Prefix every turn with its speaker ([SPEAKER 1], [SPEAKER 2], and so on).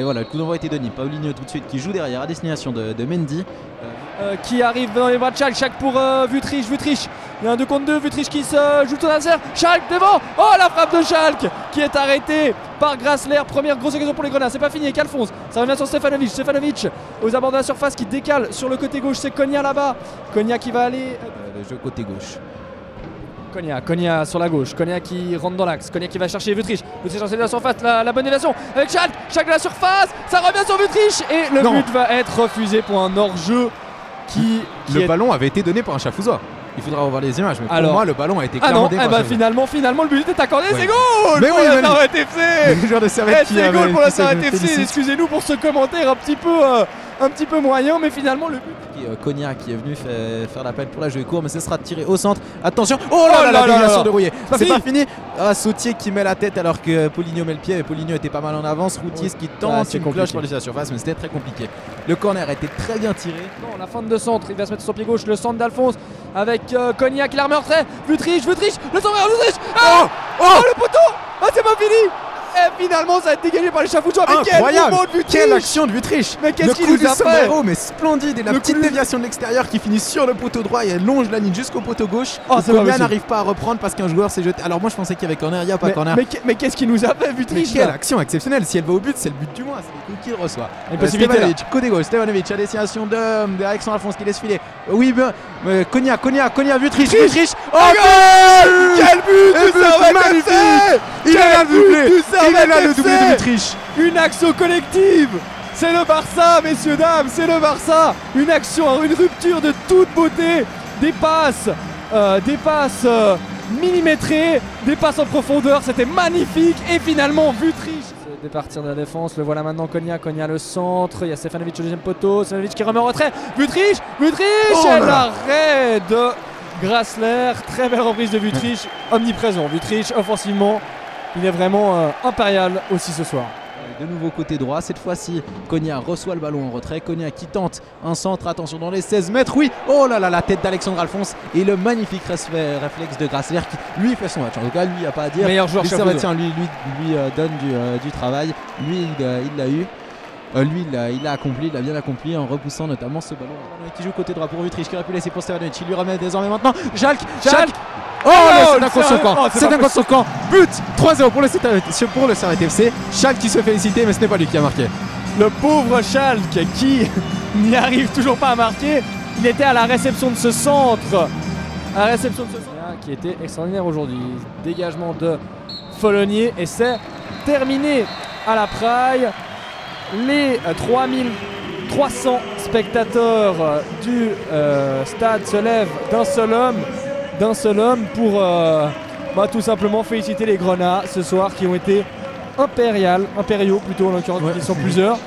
[SPEAKER 1] voilà, le coup d'envoi a été donné. Paulinho tout de suite qui joue derrière à destination de Mendy.
[SPEAKER 2] Qui arrive dans les bras de Schalke. Schalke pour Wüthrich. Il y a un 2 contre 2. Wüthrich qui se joue tout adversaire. Schalke devant. Oh, la frappe de Schalke qui est arrêtée par Grassler. Première grosse occasion pour les Grenats. C'est pas fini avec Alphonse. Ça revient sur Stefanovic. Stefanovic aux abords de la surface qui décale sur le côté gauche. C'est Konya là-bas. Konya qui va aller.
[SPEAKER 1] Le jeu côté gauche.
[SPEAKER 2] Konya sur la gauche, Konya qui rentre dans l'axe, Konya qui va chercher Wüthrich chercher de la surface, la bonne déviation avec Schalke de la surface, ça revient sur Wüthrich et le but va être refusé pour un hors-jeu
[SPEAKER 1] Le ballon avait été donné par un Chafouzois. Il faudra revoir les images, mais pour moi le ballon a été clairement donné par un
[SPEAKER 2] finalement le but est accordé, c'est goal
[SPEAKER 1] mais
[SPEAKER 2] pour la Servette FC.
[SPEAKER 1] Le joueur de Servette
[SPEAKER 2] c'est goal pour la Servette FC, excusez-nous pour ce commentaire un petit peu moyen, mais finalement le but.
[SPEAKER 1] Konya qui est venu faire l'appel pour la jouer court, mais ce sera tiré au centre. Attention, oh là là, la déviation de Rouillet. C'est pas fini. Sautier qui met la tête alors que Paulinho met le pied, et Paulinho était pas mal en avance. Routier qui tente une cloche pour laisser la surface, mais c'était très compliqué. Le corner a été très bien tiré.
[SPEAKER 2] Non, la fin de centre, il va se mettre sur son pied gauche, le centre d'Alphonse avec Konya qui l'arme en retrait. Wüthrich, le centre vers Wüthrich. Le poteau. C'est pas fini. Et finalement ça a été dégagé par les Chafouzois. Mais
[SPEAKER 1] incroyable,
[SPEAKER 2] quel
[SPEAKER 1] quelle action de Wüthrich.
[SPEAKER 2] Mais qu'est-ce qu'il nous a fait?
[SPEAKER 1] Mais splendide, et la petite déviation de l'extérieur qui finit sur le poteau droit et elle longe la ligne jusqu'au poteau gauche. Konya n'arrive pas à reprendre parce qu'un joueur s'est jeté. Alors moi je pensais qu'il y avait corner, il n'y a pas corner.
[SPEAKER 2] Mais qu'est-ce qu'il nous a fait Wüthrich?
[SPEAKER 1] Quelle action exceptionnelle. Si elle va au but, c'est le but du mois, c'est le coup qu'il reçoit.
[SPEAKER 2] Stefanovic,
[SPEAKER 1] côté gauche, Stefanovic à destination de Alexandre Alphonse qui laisse filer. Oui, bien. Konya, Wüthrich.
[SPEAKER 2] Oh, quel but!
[SPEAKER 1] Magnifique! Il est là le doublé de Wüthrich.
[SPEAKER 2] Une action collective. C'est le Barça, messieurs, dames, c'est le Barça. Une action, une rupture de toute beauté. Des passes millimétrées, des passes en profondeur, c'était magnifique. Et finalement, Wüthrich départir de la défense, le voilà maintenant Konya le centre, il y a Stefanovic au deuxième poteau, Stefanovic qui remet en retrait, Wüthrich et l'arrêt de Grassler, très belle reprise de Wüthrich, omniprésent. Wüthrich offensivement, il est vraiment impérial aussi ce soir.
[SPEAKER 1] De nouveau côté droit, cette fois-ci Konya reçoit le ballon en retrait, Konya qui tente un centre, attention dans les 16 mètres, oui, oh là là, la tête d'Alexandre Alphonse et le magnifique réflexe de Grassler qui lui fait son match, en tout cas lui il n'y a pas à dire,
[SPEAKER 2] meilleur joueur
[SPEAKER 1] lui donne du travail, lui il l'a eu. Lui il a accompli, il a bien accompli en repoussant notamment ce ballon qui joue côté droit pour Wüthrich qui aurait pu laisser pour Stefanovic, il lui remet désormais maintenant Schalke. Oh, c'est d'un contre son camp, c'est d'un contre son camp. But 3-0 pour le Servette FC. Schalke qui se fait féliciter, mais ce n'est pas lui qui a marqué.
[SPEAKER 2] Le pauvre Schalke qui n'y arrive toujours pas à marquer. Il était à la réception de ce centre. Qui était extraordinaire aujourd'hui. Dégagement de Follonier et c'est terminé à la Praille. Les 3300 spectateurs du stade se lèvent d'un seul homme pour tout simplement féliciter les Grenats ce soir qui ont été impériaux plutôt en l'occurrence, ils sont plusieurs.